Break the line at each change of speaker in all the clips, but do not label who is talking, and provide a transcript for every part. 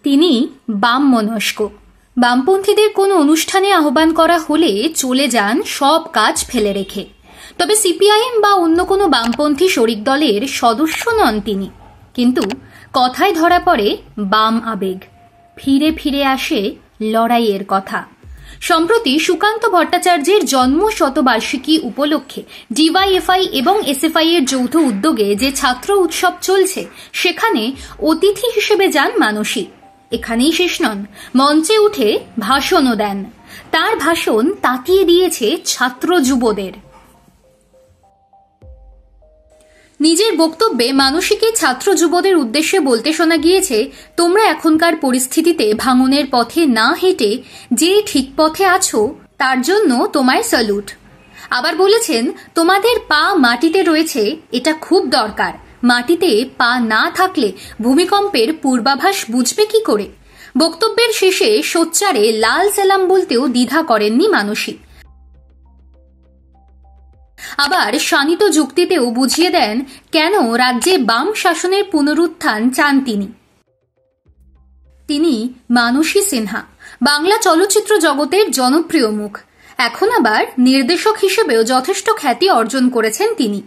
তিনি বাম মনস্ক। বামপন্থীদের কোনো অনুষ্ঠানে আহ্বান করা হলে চলে যান সব কাজ ফেলে রেখে। তবে সিপিআইএম বা অন্য কোনো বামপন্থী শরিক দলের সদস্য নন তিনি। কিন্তু কথায় ধরা পড়ে বাম আবেগ, ফিরে ফিরে আসে লড়াইয়ের কথা। সম্প্রতি সুকান্ত ভট্টাচার্যের জন্ম শতবার্ষিকী উপলক্ষে ডিওয়াইএফআই এবং এসএফআই এর যৌথ উদ্যোগে যে ছাত্র উৎসব চলছে, সেখানে অতিথি হিসেবে যান মানসী। এখানেই শেষ নন, মঞ্চে উঠে ভাষণও দেন। তার ভাষণ তাকিয়ে দিয়েছে ছাত্র যুবদের। নিজের বক্তব্যে মানসীকে ছাত্র যুবদের উদ্দেশ্যে বলতে শোনা গিয়েছে, তোমরা এখনকার পরিস্থিতিতে ভাঙনের পথে না হেঁটে যে ঠিক পথে আছো তার জন্য তোমায় স্যালুট। আবার বলেছেন, তোমাদের পা মাটিতে রয়েছে, এটা খুব দরকার। মাটিতে পা না থাকলে ভূমিকম্পের পূর্বাভাস বুঝবে কি করে? বক্তব্যের শেষে সোচ্চারে লাল সালাম বলতেও দ্বিধা করেননি মানসী। আবার শানিত যুক্তিতেও বুঝিয়ে দেন কেন রাজ্যে বাম শাসনের পুনরুত্থান চান তিনি। তিনি মানসী সিনহা, বাংলা চলচ্চিত্র জগতের জনপ্রিয় মুখ। এখন আবার নির্দেশক হিসেবেও যথেষ্ট খ্যাতি অর্জন করেছেন তিনি।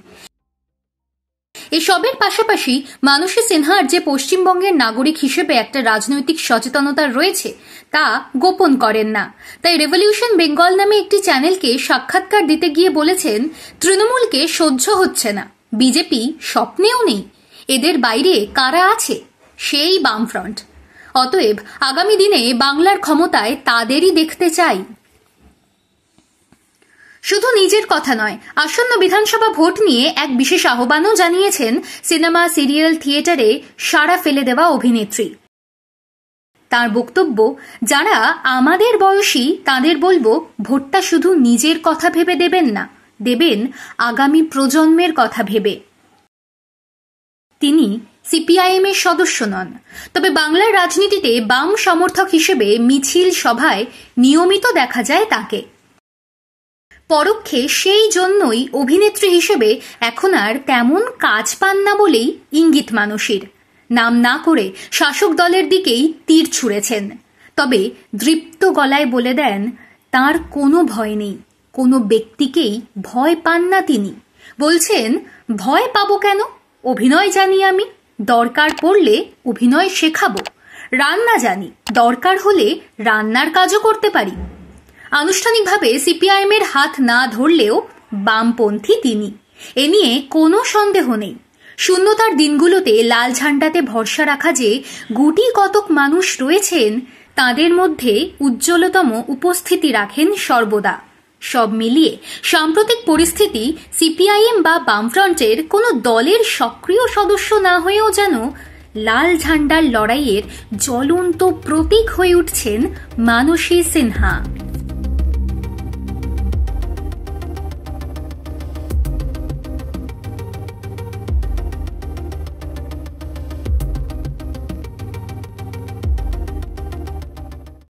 এসবের পাশাপাশি মানসী সিনহার যে পশ্চিমবঙ্গের নাগরিক হিসেবে একটা রাজনৈতিক সচেতনতা রয়েছে তা গোপন করেন না। তাই রেভলিউশন বেঙ্গল নামে একটি চ্যানেলকে সাক্ষাৎকার দিতে গিয়ে বলেছেন, তৃণমূলকে সহ্য হচ্ছে না, বিজেপি স্বপ্নেও নেই, এদের বাইরে কারা আছে? সেই বামফ্রন্ট। অতএব আগামী দিনে বাংলার ক্ষমতায় তাদেরই দেখতে চাই। শুধু নিজের কথা নয়, আসন্ন বিধানসভা ভোট নিয়ে এক বিশেষ আহ্বানও জানিয়েছেন সিনেমা, সিরিয়াল, থিয়েটারে সাড়া ফেলে দেওয়া অভিনেত্রী। তার বক্তব্য, যারা আমাদের বয়সী তাদের বলবো, ভোটটা শুধু নিজের কথা ভেবে দেবেন না, দেবেন আগামী প্রজন্মের কথা ভেবে। তিনি সিপিআইএম এর সদস্য নন, তবে বাংলার রাজনীতিতে বাম সমর্থক হিসেবে মিছিল, সভায় নিয়মিত দেখা যায় তাকে। পরোক্ষে সেই জন্যই অভিনেত্রী হিসেবে এখন আর তেমন কাজ পান না বলেই ইঙ্গিত মানসীর। নাম না করে শাসক দলের দিকেই তীর ছুঁড়েছেন। তবে দৃপ্ত গলায় বলে দেন, তার কোনো ভয় নেই, কোনো ব্যক্তিকেই ভয় পান না তিনি। বলছেন, ভয় পাবো কেন? অভিনয় জানি আমি, দরকার পড়লে অভিনয় শেখাবো। রান্না জানি, দরকার হলে রান্নার কাজও করতে পারি। আনুষ্ঠানিকভাবে সিপিআইএম এর হাত না ধরলেও বামপন্থী তিনি, এ নিয়ে কোনো সন্দেহ নেই। শূন্যতার দিনগুলোতে লাল ঝান্ডাতে ভরসা রাখা যে গুটি কতক মানুষ রয়েছেন, তাদের মধ্যে উজ্জ্বলতম উপস্থিতি রাখেন সর্বদা। সব মিলিয়ে সাম্প্রতিক পরিস্থিতি সিপিআইএম বা বামফ্রন্টের কোনো দলের সক্রিয় সদস্য না হয়েও যেন লাল ঝান্ডার লড়াইয়ের জ্বলন্ত প্রতীক হয়ে উঠছেন মানসী সিনহা।